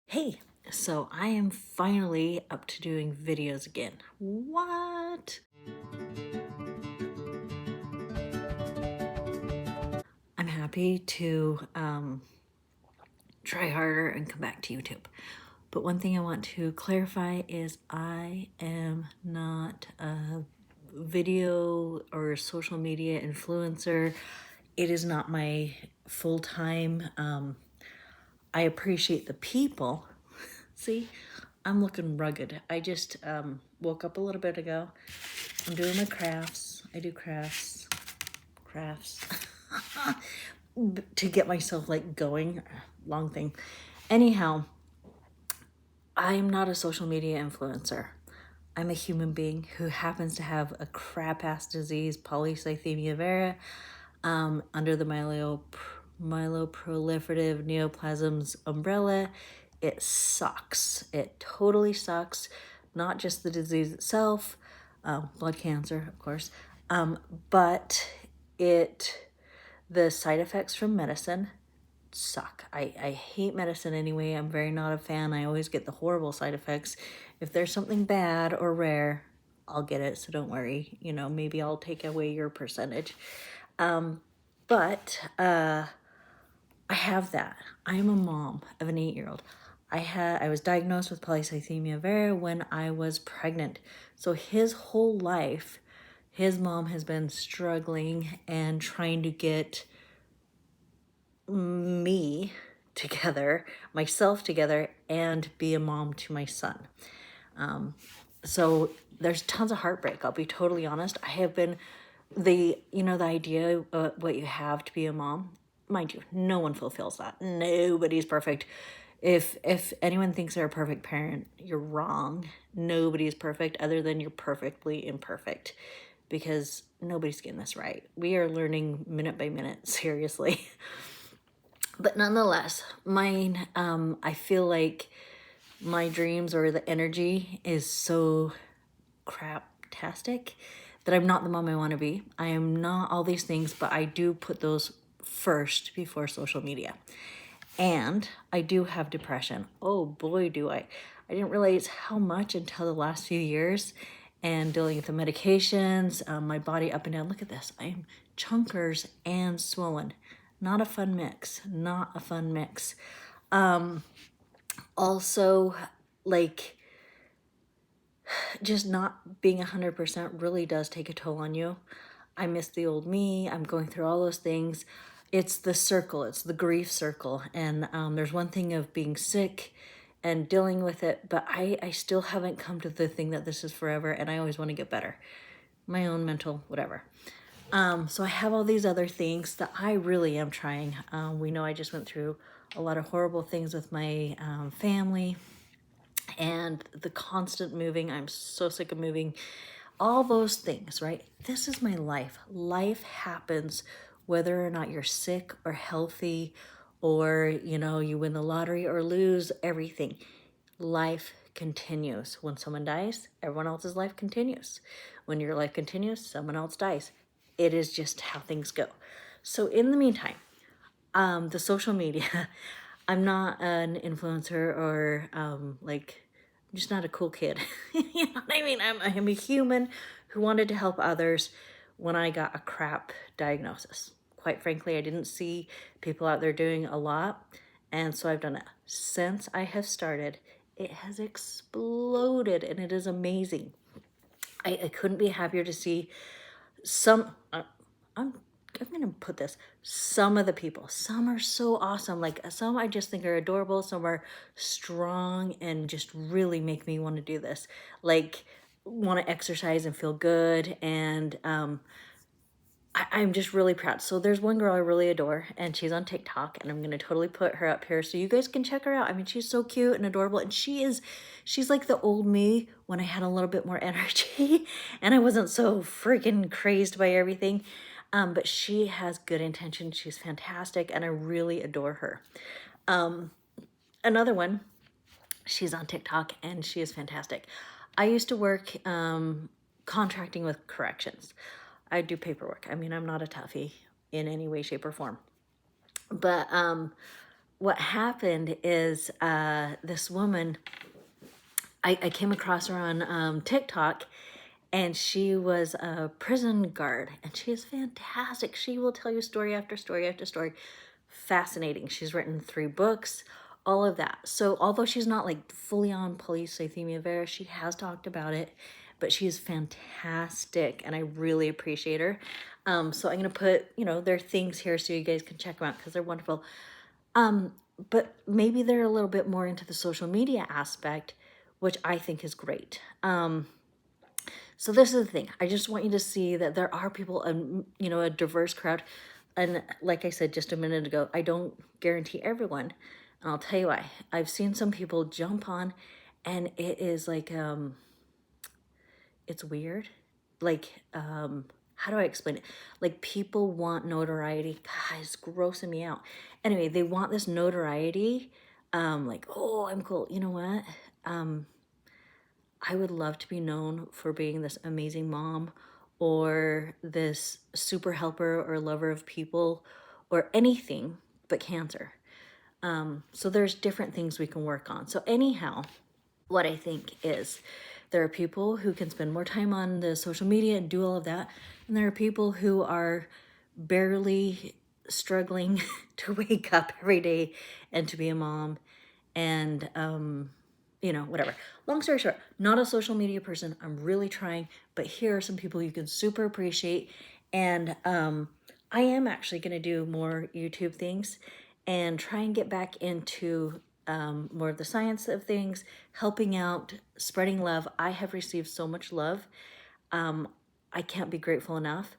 Hey, so I am finally up to doing videos again. What? I'm happy to try harder and come back to YouTube. But one thing I want to clarify is I am not a video or social media influencer. It is not my full-time. I appreciate the people. See, I'm looking rugged. I just woke up a little bit ago. I'm doing my crafts. I do crafts to get myself like going. Long thing. Anyhow, I'm not a social media influencer. I'm a human being who happens to have a crap-ass disease, Polycythemia Vera, under the Myeloproliferative Neoplasms umbrella. It sucks. It totally sucks. Not just the disease itself, blood cancer, of course, but the side effects from medicine suck. I hate medicine anyway. I'm very not a fan. I always get the horrible side effects. If there's something bad or rare, I'll get it, so don't worry. You know, maybe I'll take away your percentage. But I have that. I am a mom of an 8-year-old. I was diagnosed with polycythemia vera when I was pregnant. So his whole life, his mom has been struggling and trying to get me together, myself together, and be a mom to my son. So there's tons of heartbreak. I'll be totally honest. I have been the idea of what you have to be a mom. Mind you, no one fulfills that. Nobody's perfect. If anyone thinks they're a perfect parent, you're wrong. Nobody's perfect other than you're perfectly imperfect, because nobody's getting this right. We are learning minute by minute, seriously. But nonetheless, mine, I feel like my dreams or the energy is so craptastic that I'm not the mom I want to be. I am not all these things, but I do put those first before social media. And I do have depression. Oh boy, do I. I didn't realize how much until the last few years, and dealing with the medications, my body up and down. Look at this. I am chunkers and swollen. Not a fun mix. Not a fun mix. Also, like, just not being 100% really does take a toll on you. I miss the old me. I'm going through all those things. It's the circle. It's the grief circle. And there's one thing of being sick and dealing with it, but I still haven't come to the thing that this is forever, and I always want to get better. My own mental whatever. So I have all these other things that I really am trying. We know I just went through a lot of horrible things with my family, and the constant moving. I'm so sick of moving. All those things, right? This is my life. Life happens whether or not you're sick or healthy, or, you win the lottery or lose everything. Life continues. When someone dies, everyone else's life continues. When your life continues, someone else dies. It is just how things go. So in the meantime, the social media, I'm not an influencer or I'm just not a cool kid. You know what I mean? I'm a human who wanted to help others when I got a crap diagnosis. Quite frankly, I didn't see people out there doing a lot, and so I've done it. Since I have started, it has exploded, and it is amazing. I couldn't be happier to see some, I'm going to put this, some of the people, some are so awesome. Like, some I just think are adorable. Some are strong and just really make me want to do this. Like, want to exercise and feel good. And I'm just really proud. So there's one girl I really adore, and she's on TikTok, and I'm going to totally put her up here so you guys can check her out. I mean, she's so cute and adorable, and she's like the old me when I had a little bit more energy and I wasn't so freaking crazed by everything. But she has good intentions. She's fantastic, and I really adore her. Another one, she's on TikTok, and she is fantastic. I used to work contracting with corrections. I do paperwork. I mean, I'm not a toughie in any way, shape, or form. But what happened is this woman, I came across her on TikTok, and she was a prison guard, and she is fantastic. She will tell you story after story after story. Fascinating. She's written 3 books, all of that. So although she's not like fully on polycythemia vera, she has talked about it, but she is fantastic, and I really appreciate her. So I'm gonna put, there are things here so you guys can check them out because they're wonderful. But maybe they're a little bit more into the social media aspect, which I think is great. So this is the thing. I just want you to see that there are people, a diverse crowd. And like I said just a minute ago, I don't guarantee everyone. And I'll tell you why. I've seen some people jump on, and it is like, it's weird. Like, how do I explain it? Like, people want notoriety. God, it's grossing me out. Anyway, they want this notoriety. Like, oh, I'm cool. You know what? I would love to be known for being this amazing mom, or this super helper or lover of people, or anything but cancer. So there's different things we can work on. So anyhow, what I think is there are people who can spend more time on the social media and do all of that. And there are people who are barely struggling to wake up every day and to be a mom, and whatever. Long story short, not a social media person. I'm really trying, but here are some people you can super appreciate. And I am actually going to do more YouTube things and try and get back into more of the science of things, helping out, spreading love. I have received so much love. I can't be grateful enough.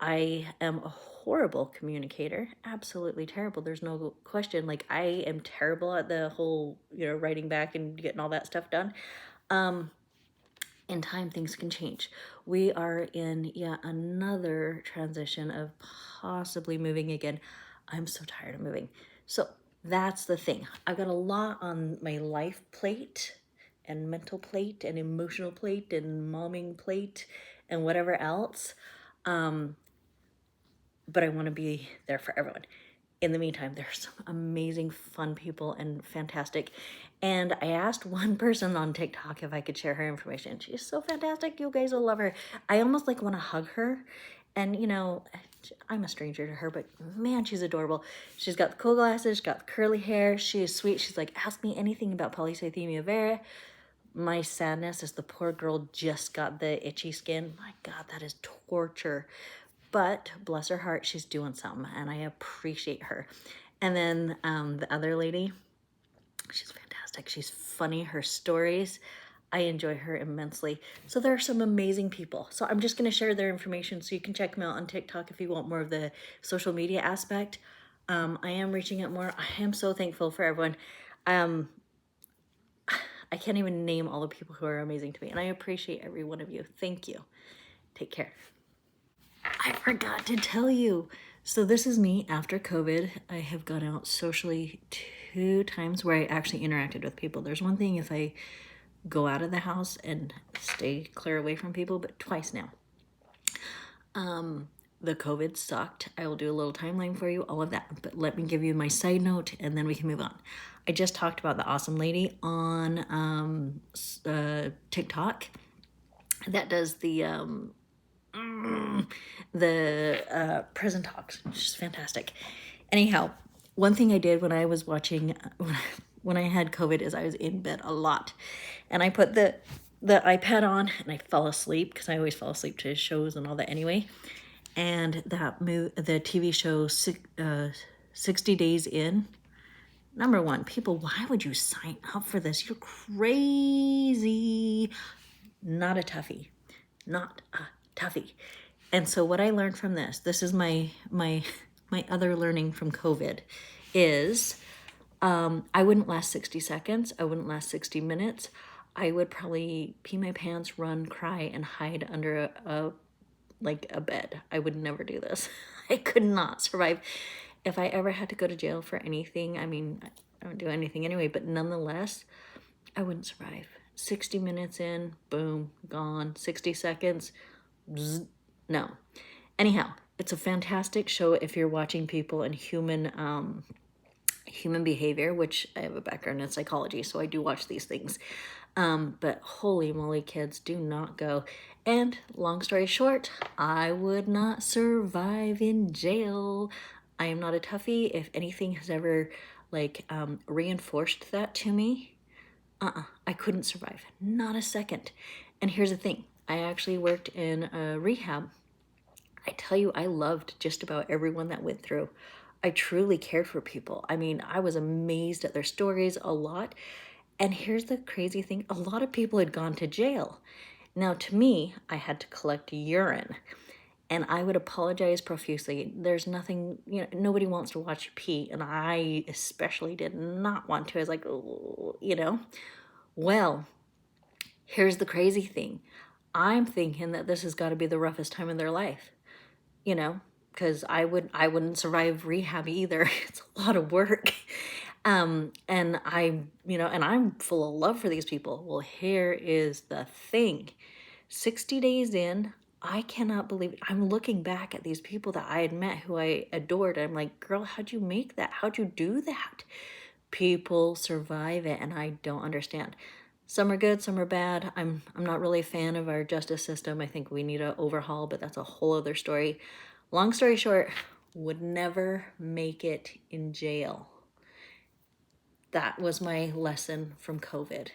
I am a horrible communicator, absolutely terrible. There's no question. Like, I am terrible at the whole, writing back and getting all that stuff done. In time, things can change. We are in yet another transition of possibly moving again. I'm so tired of moving. So that's the thing. I've got a lot on my life plate, and mental plate, and emotional plate, and momming plate, and whatever else. But I want to be there for everyone. In the meantime, there's some amazing, fun people and fantastic. And I asked one person on TikTok if I could share her information. She's so fantastic. You guys will love her. I almost like want to hug her. And I'm a stranger to her, but man, she's adorable. She's got the cool glasses, she's got the curly hair. She is sweet. She's like, ask me anything about polycythemia vera. My sadness is the poor girl just got the itchy skin. My God, that is torture. But bless her heart, she's doing something, and I appreciate her. And then the other lady, she's fantastic. She's funny. Her stories, I enjoy her immensely. So there are some amazing people. So I'm just going to share their information so you can check them out on TikTok if you want more of the social media aspect. I am reaching out more. I am so thankful for everyone. I can't even name all the people who are amazing to me, and I appreciate every one of you. Thank you. Take care. I forgot to tell you. So this is me after COVID. I have gone out socially 2 times where I actually interacted with people. There's one thing if I go out of the house and stay clear away from people, but twice now. The COVID sucked. I will do a little timeline for you, all of that. But let me give you my side note, and then we can move on. I just talked about the awesome lady on TikTok that does the prison talks. She's fantastic. Anyhow, one thing I did when I was watching, when I had COVID, is I was in bed a lot, and I put the iPad on and I fell asleep, because I always fall asleep to shows and all that anyway. And the TV show 60 Days In. Number one, people, why would you sign up for this? You're crazy. Not a toughie. Not a toughie. And so what I learned from this is my other learning from COVID, is I wouldn't last 60 seconds. I wouldn't last 60 minutes. I would probably pee my pants, run, cry, and hide under a bed. I would never do this. I could not survive. If I ever had to go to jail for anything, I mean, I don't do anything anyway, but nonetheless, I wouldn't survive. 60 minutes in, boom, gone. 60 seconds, bzz, no. Anyhow, it's a fantastic show if you're watching people in human human behavior, which I have a background in psychology, so I do watch these things. But holy moly, kids, do not go. And long story short, I would not survive in jail. I am not a toughie. If anything has ever reinforced that to me, I couldn't survive, not a second. And here's the thing, I actually worked in a rehab. I tell you, I loved just about everyone that went through. I truly cared for people. I mean, I was amazed at their stories a lot. And here's the crazy thing, a lot of people had gone to jail. Now, to me, I had to collect urine, and I would apologize profusely. There's nothing, nobody wants to watch you pee, and I especially did not want to. I was like, oh, Well, here's the crazy thing. I'm thinking that this has got to be the roughest time in their life, because I wouldn't survive rehab either. It's a lot of work. And I'm full of love for these people. Well, here is the thing. 60 days in, I cannot believe it. I'm looking back at these people that I had met who I adored. I'm like, girl, how'd you make that? How'd you do that? People survive it, and I don't understand. Some are good, some are bad. I'm not really a fan of our justice system. I think we need an overhaul, but that's a whole other story. Long story short, would never make it in jail. That was my lesson from COVID.